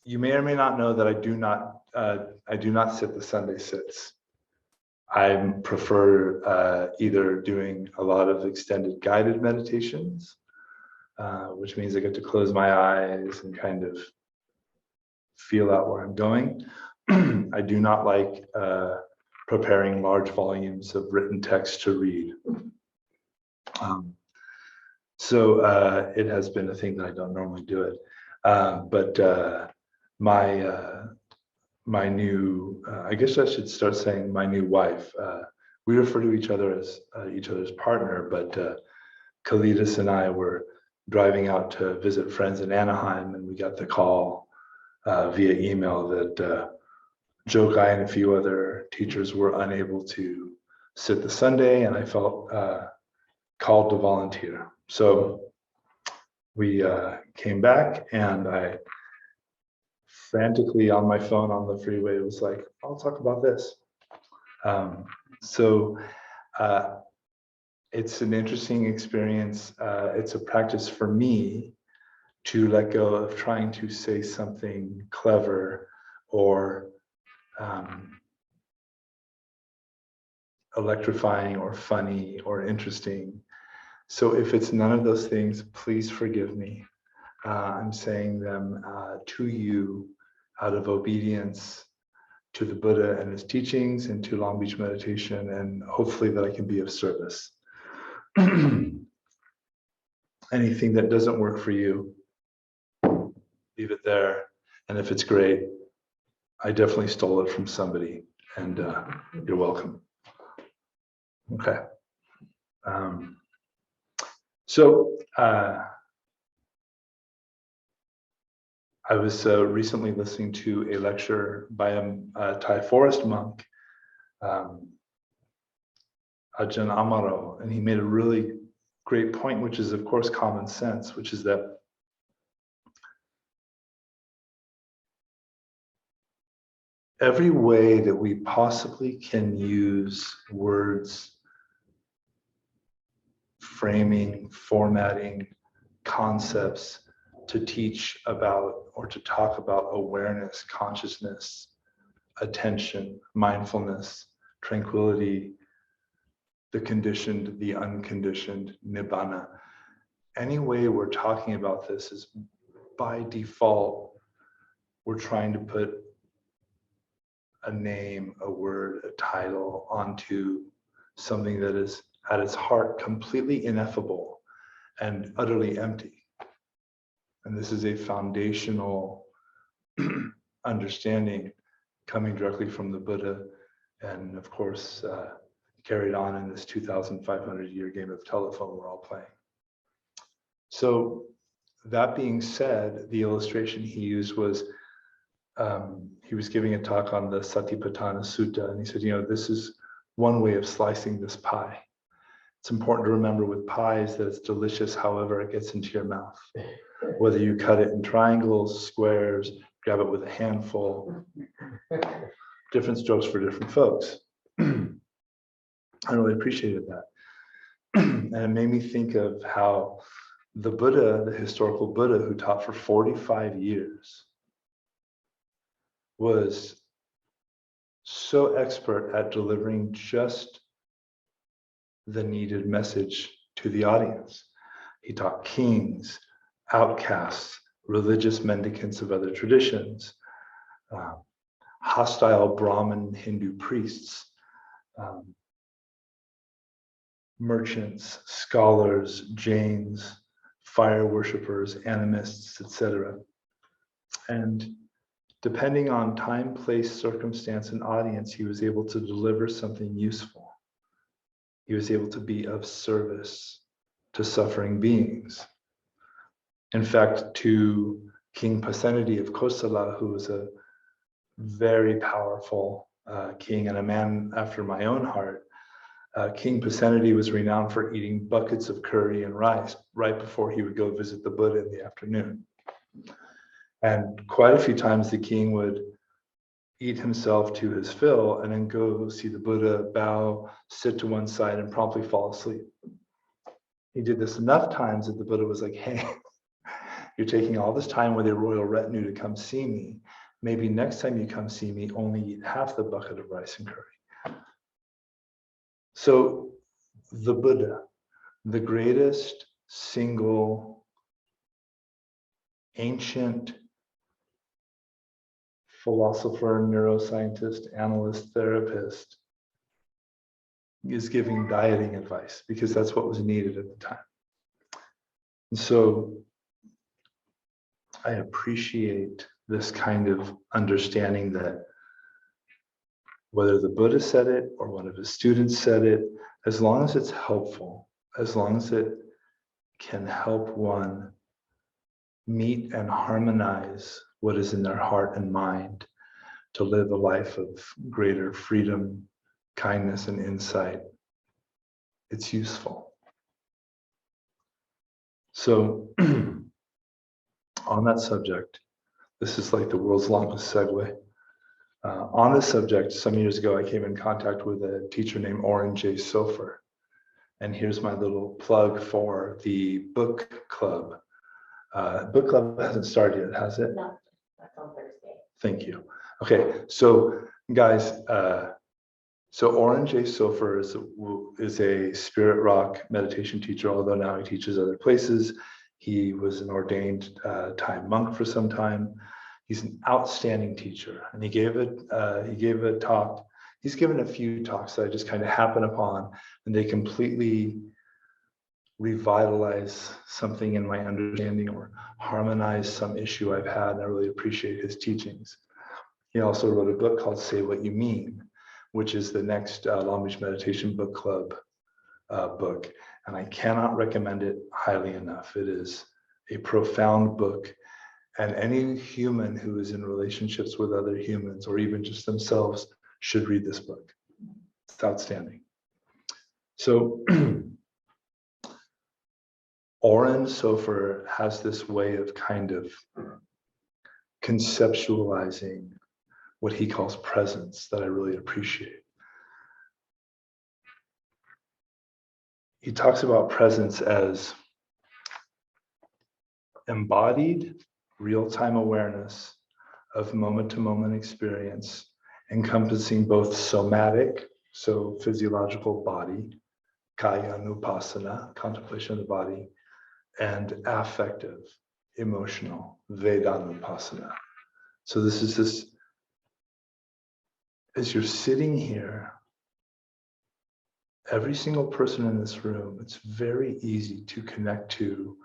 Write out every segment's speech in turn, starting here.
you may or may not know that I do not sit the Sunday sits. I prefer either doing a lot of extended guided meditations, which means I get to close my eyes and kind of feel out where I'm going. I do not like preparing large volumes of written text to read. So it has been a thing that I don't normally do it. But my new, I guess I should start saying my new wife. We refer to each other as each other's partner, but Kalidas and I were driving out to visit friends in Anaheim, and we got the call via email that Joe Guy and a few other teachers were unable to sit the Sunday, and I felt called to volunteer. So we came back, and I frantically on my phone on the freeway was like, I'll talk about this. So it's an interesting experience. It's a practice for me to let go of trying to say something clever or electrifying or funny or interesting. So if it's none of those things, please forgive me. I'm saying them to you out of obedience to the Buddha and his teachings and to Long Beach meditation, and hopefully that I can be of service. Anything that doesn't work for you, leave it there. And if it's great, I definitely stole it from somebody, and you're welcome. Okay. I was recently listening to a lecture by a Thai forest monk, Ajahn Amaro, and he made a really great point, which is of course common sense, which is that every way that we possibly can use words, framing, formatting, concepts to teach about or to talk about awareness, consciousness, attention, mindfulness, tranquility, the conditioned, the unconditioned, nibbana. Any way we're talking about this is by default, we're trying to put a name, a word, a title onto something that is at its heart completely ineffable and utterly empty. And this is a foundational understanding coming directly from the Buddha, and of course carried on in this 2,500-year game of telephone we're all playing. So that being said, the illustration he used was, he was giving a talk on the Satipatthana Sutta, and he said, this is one way of slicing this pie. It's important to remember with pies that it's delicious however it gets into your mouth. Whether you cut it in triangles, squares, grab it with a handful, different strokes for different folks. I really appreciated that. And it made me think of how the Buddha, the historical Buddha who taught for 45 years, was so expert at delivering just the needed message to the audience. He taught kings, outcasts, religious mendicants of other traditions, hostile Brahmin Hindu priests, merchants, scholars, Jains, fire worshippers, animists, etc. And depending on time, place, circumstance, and audience, he was able to deliver something useful. He was able to be of service to suffering beings. In fact, to King Pasenadi of Kosala, who was a very powerful king and a man after my own heart, King Pasenadi was renowned for eating buckets of curry and rice right before he would go visit the Buddha in the afternoon. And quite a few times the king would eat himself to his fill and then go see the Buddha, bow, sit to one side, and promptly fall asleep. He did this enough times that the Buddha was like, hey, You're taking all this time with a royal retinue to come see me. Maybe next time you come see me, only eat half the bucket of rice and curry. So the Buddha, the greatest single ancient philosopher, neuroscientist, analyst, therapist, is giving dieting advice because that's what was needed at the time. And so I appreciate this kind of understanding that whether the Buddha said it or one of his students said it, as long as it's helpful, as long as it can help one meet and harmonize what is in their heart and mind to live a life of greater freedom, kindness, and insight, it's useful. So on that subject, this is like the world's longest segue. On this subject, some years ago, I came in contact with a teacher named Oren J. Sofer. And here's my little plug for the book club. Book club hasn't started yet, has it? No, that's on Thursday. Thank you. Okay, so guys, so Oren J. Sofer is a spirit rock meditation teacher, although now he teaches other places. He was an ordained Thai monk for some time. He's an outstanding teacher, and he gave a talk. He's given a few talks that I just kind of happen upon, and they completely revitalize something in my understanding or harmonize some issue I've had, and I really appreciate his teachings. He also wrote a book called Say What You Mean, which is the next Long Beach Meditation Book Club book, and I cannot recommend it highly enough. It is a profound book, and any human who is in relationships with other humans or even just themselves should read this book. It's outstanding. So Oren Sofer has this way of kind of conceptualizing what he calls presence that I really appreciate. He talks about presence as embodied real-time awareness of moment-to-moment experience, encompassing both somatic, so physiological body, kaya nupasana, contemplation of the body, and affective, emotional, vedanupasana. So this is this, as you're sitting here, every single person in this room, it's very easy to connect to,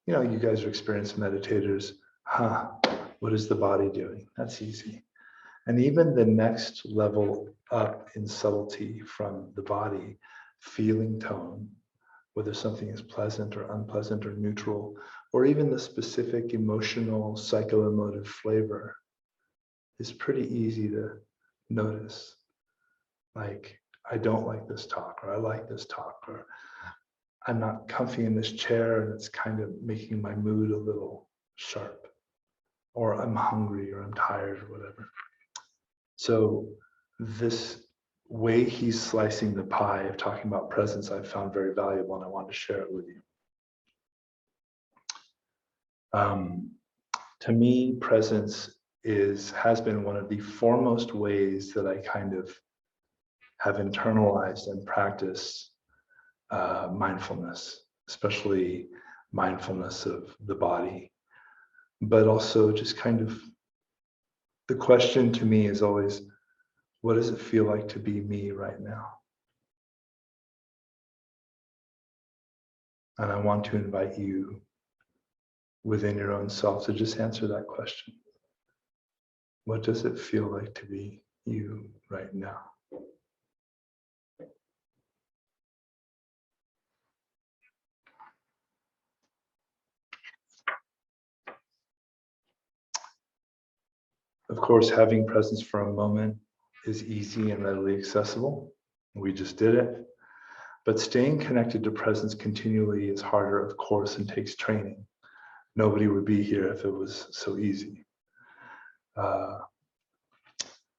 you know, you guys are experienced meditators. What is the body doing? That's easy. And even the next level up in subtlety from the body, feeling tone, whether something is pleasant or unpleasant or neutral, or even the specific emotional, psychoemotive flavor, is pretty easy to notice. Like, I don't like this talk, or I like this talk, or I'm not comfy in this chair and it's kind of making my mood a little sharp, or I'm hungry, or I'm tired, or whatever. So this way he's slicing the pie of talking about presence, I've found very valuable, and I want to share it with you. To me, presence has been one of the foremost ways that I kind of have internalized and practiced mindfulness, especially mindfulness of the body, but also just kind of the question to me is always, what does it feel like to be me right now? And I want to invite you within your own self to just answer that question. What does it feel like to be you right now? Of course, having presence for a moment is easy and readily accessible. We just did it. But staying connected to presence continually is harder, of course, and takes training. Nobody would be here if it was so easy. And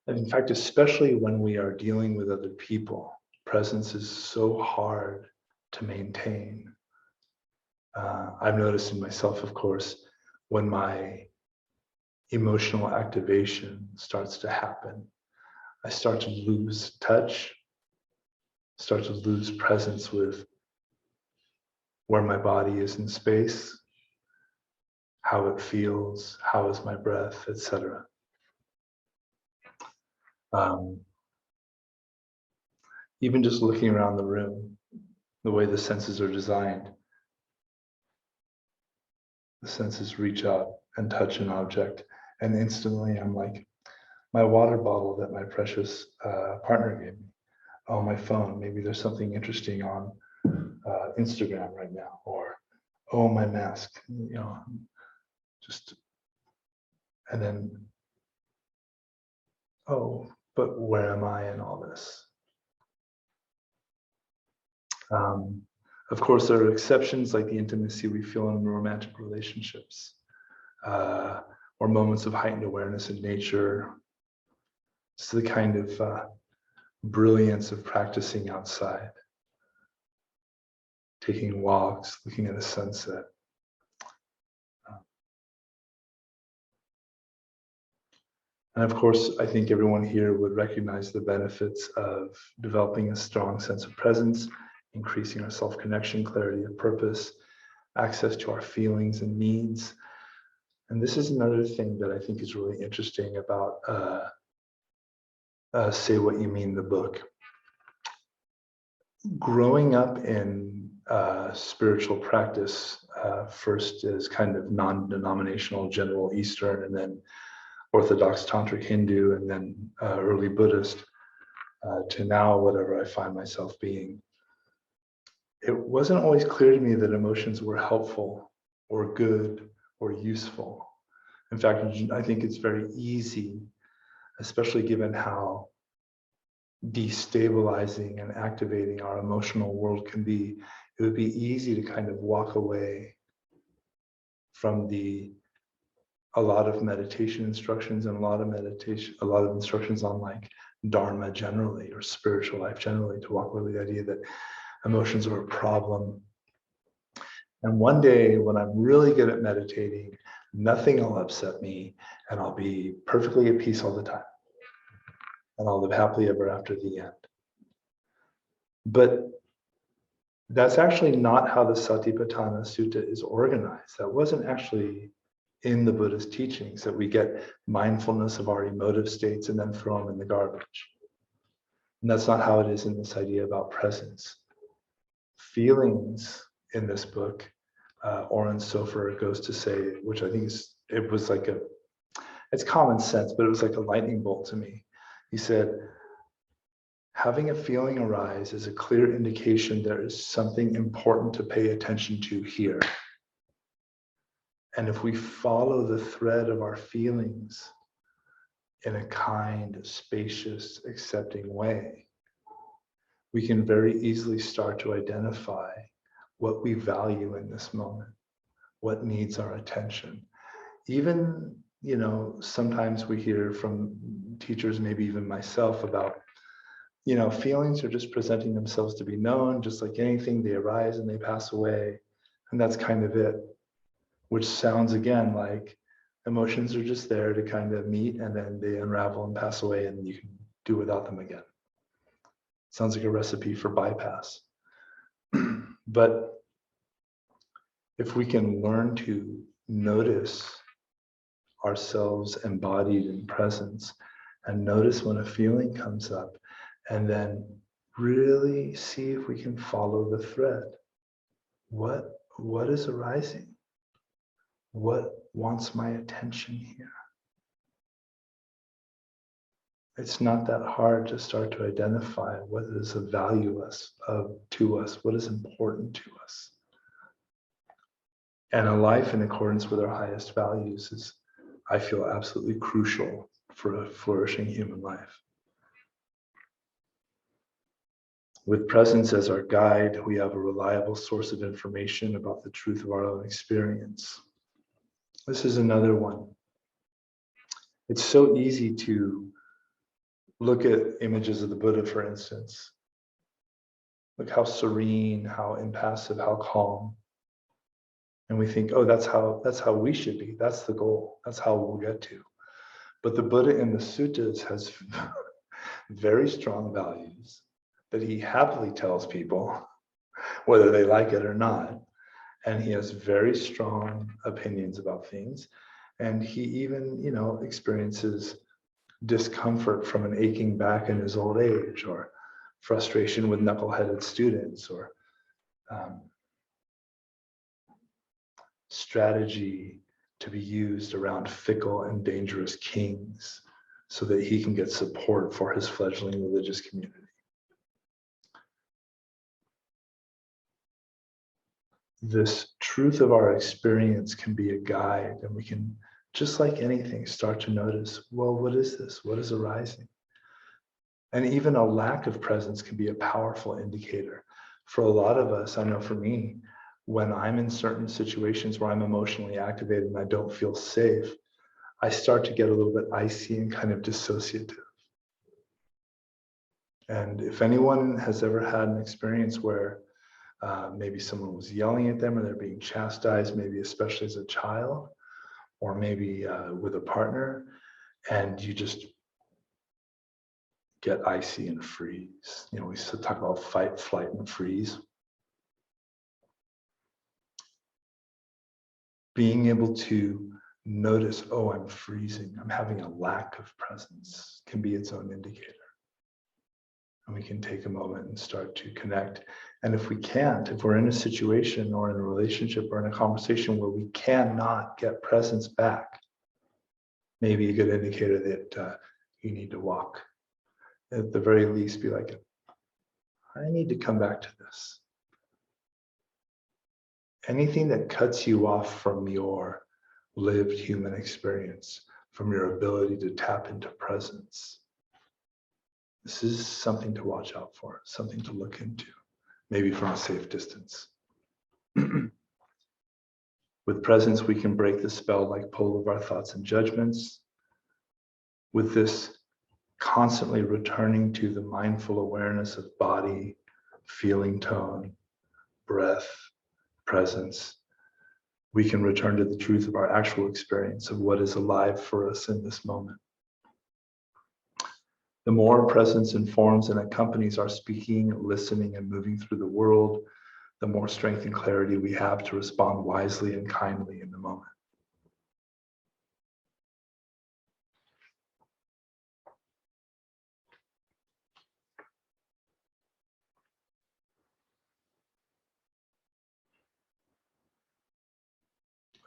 in fact, especially when we are dealing with other people, presence is so hard to maintain. I've noticed in myself, of course, when my emotional activation starts to happen, I start to lose touch, start to lose presence with where my body is in space, how it feels, how is my breath, etc. Even just looking around the room, the way the senses are designed, the senses reach out and touch an object, and instantly I'm like, my water bottle that my precious partner gave me. Oh, my phone, maybe there's something interesting on Instagram right now, or oh, my mask, just, and then, oh, but where am I in all this? Of course, there are exceptions like the intimacy we feel in romantic relationships, or moments of heightened awareness in nature. It's the kind of brilliance of practicing outside, taking walks, looking at a sunset. And of course, I think everyone here would recognize the benefits of developing a strong sense of presence, increasing our self-connection, clarity of purpose, access to our feelings and needs. And this is another thing that I think is really interesting about Say What You Mean, the book. Growing up in spiritual practice, first as kind of non-denominational, general Eastern, and then Orthodox Tantric Hindu, and then early Buddhist, to now whatever I find myself being. It wasn't always clear to me that emotions were helpful or good or useful. In fact, I think it's very easy, especially given how destabilizing and activating our emotional world can be. It would be easy to kind of walk away from a lot of meditation instructions and a lot of instructions on like Dharma generally or spiritual life generally, to walk away with the idea that emotions are a problem. And one day when I'm really good at meditating, nothing will upset me and I'll be perfectly at peace all the time. And I'll live happily ever after the end. But that's actually not how the Satipatthana Sutta is organized. That wasn't actually in the Buddhist teachings, that we get mindfulness of our emotive states and then throw them in the garbage. And that's not how it is in this idea about presence. Feelings in this book, Oren Sofer goes to say, which I think it's common sense, but it was like a lightning bolt to me. He said, having a feeling arise is a clear indication there is something important to pay attention to here. And if we follow the thread of our feelings in a kind, spacious, accepting way, we can very easily start to identify what we value in this moment, what needs our attention. Even, sometimes we hear from teachers, maybe even myself, about, feelings are just presenting themselves to be known, just like anything, they arise and they pass away. And that's kind of it, which sounds again like emotions are just there to kind of meet and then they unravel and pass away and you can do without them again. Sounds like a recipe for bypass. But if we can learn to notice ourselves embodied in presence and notice when a feeling comes up and then really see if we can follow the thread. What is arising? What wants my attention here? It's not that hard to start to identify what is of value to us, what is important to us. And a life in accordance with our highest values is, I feel, absolutely crucial for a flourishing human life. With presence as our guide, we have a reliable source of information about the truth of our own experience. This is another one. It's so easy to look at images of the Buddha, for instance. Look how serene, how impassive, how calm. And we think, oh, that's how we should be. That's the goal. That's how we'll get to. But the Buddha in the suttas has very strong values that he happily tells people, whether they like it or not. And he has very strong opinions about things. And he even, experiences discomfort from an aching back in his old age, or frustration with knuckleheaded students, or strategy to be used around fickle and dangerous kings so that he can get support for his fledgling religious community. This truth of our experience can be a guide, and we can, just like anything, start to notice, well, what is this? What is arising? And even a lack of presence can be a powerful indicator. For a lot of us, I know for me, when I'm in certain situations where I'm emotionally activated and I don't feel safe, I start to get a little bit icy and kind of dissociative. And if anyone has ever had an experience where maybe someone was yelling at them, or they're being chastised, maybe especially as a child, or maybe with a partner, and you just get icy and freeze. We talk about fight, flight, and freeze. Being able to notice, oh, I'm freezing, I'm having a lack of presence, can be its own indicator. And we can take a moment and start to connect. And if we can't, if we're in a situation or in a relationship or in a conversation where we cannot get presence back, maybe a good indicator that you need to walk. At the very least, be like, I need to come back to this. Anything that cuts you off from your lived human experience, from your ability to tap into presence, this is something to watch out for, something to look into, maybe from a safe distance. With presence, we can break the spell-like pull of our thoughts and judgments. With this constantly returning to the mindful awareness of body, feeling tone, breath, presence, we can return to the truth of our actual experience of what is alive for us in this moment. The more presence informs and accompanies our speaking, listening, and moving through the world, the more strength and clarity we have to respond wisely and kindly in the moment.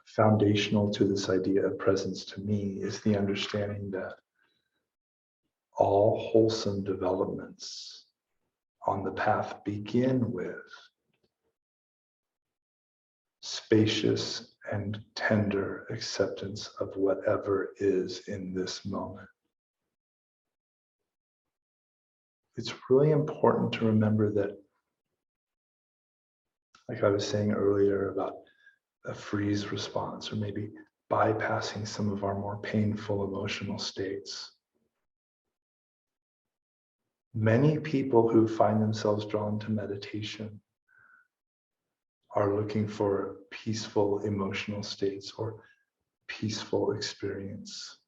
Foundational to this idea of presence to me is the understanding that all wholesome developments on the path begin with spacious and tender acceptance of whatever is in this moment. It's really important to remember that, like I was saying earlier about a freeze response, or maybe bypassing some of our more painful emotional states. Many people who find themselves drawn to meditation are looking for peaceful emotional states or peaceful experience.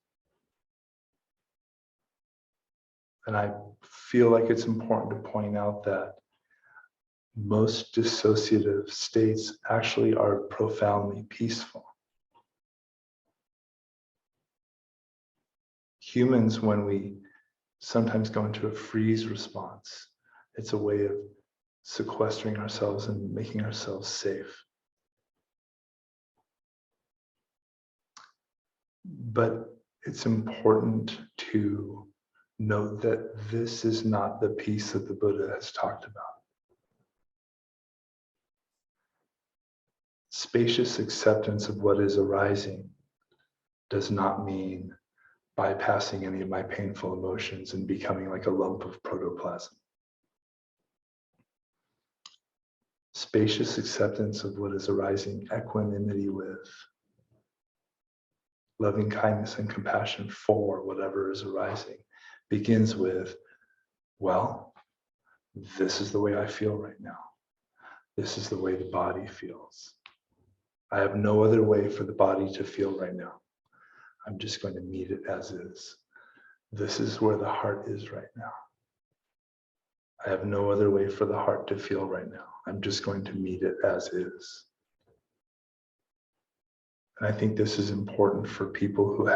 And I feel like it's important to point out that most dissociative states actually are profoundly peaceful. Humans, when we sometimes go into a freeze response, it's a way of sequestering ourselves and making ourselves safe. But it's important to note that this is not the peace that the Buddha has talked about. Spacious acceptance of what is arising does not mean bypassing any of my painful emotions and becoming like a lump of protoplasm. Spacious acceptance of what is arising, equanimity with, loving kindness and compassion for whatever is arising, begins with, well, this is the way I feel right now. This is the way the body feels. I have no other way for the body to feel right now. I'm just going to meet it as is. This is where the heart is right now. I have no other way for the heart to feel right now. I'm just going to meet it as is. And I think this is important for people who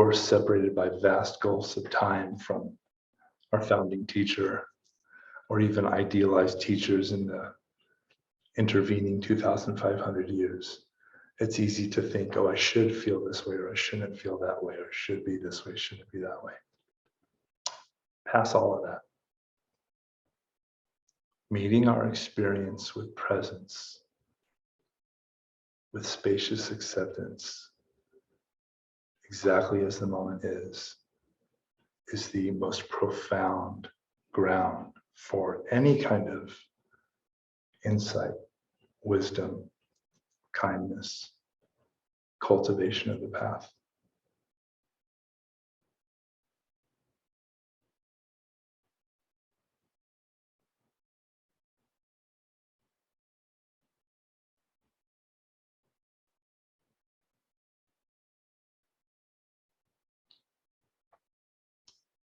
are separated by vast gulfs of time from our founding teacher, or even idealized teachers in the intervening 2,500 years. It's easy to think, oh, I should feel this way, or I shouldn't feel that way, or it should be this way, shouldn't be that way. Pass all of that. Meeting our experience with presence, with spacious acceptance, exactly as the moment is the most profound ground for any kind of insight, wisdom, kindness, cultivation of the path.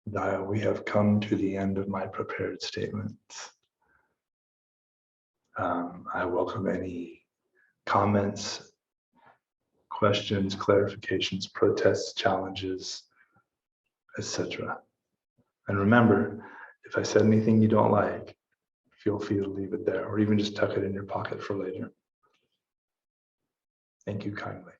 Daya, we have come to the end of my prepared statements. I welcome any comments, questions, clarifications, protests, challenges, etc. And remember, if I said anything you don't like, feel free to leave it there, or even just tuck it in your pocket for later. Thank you kindly.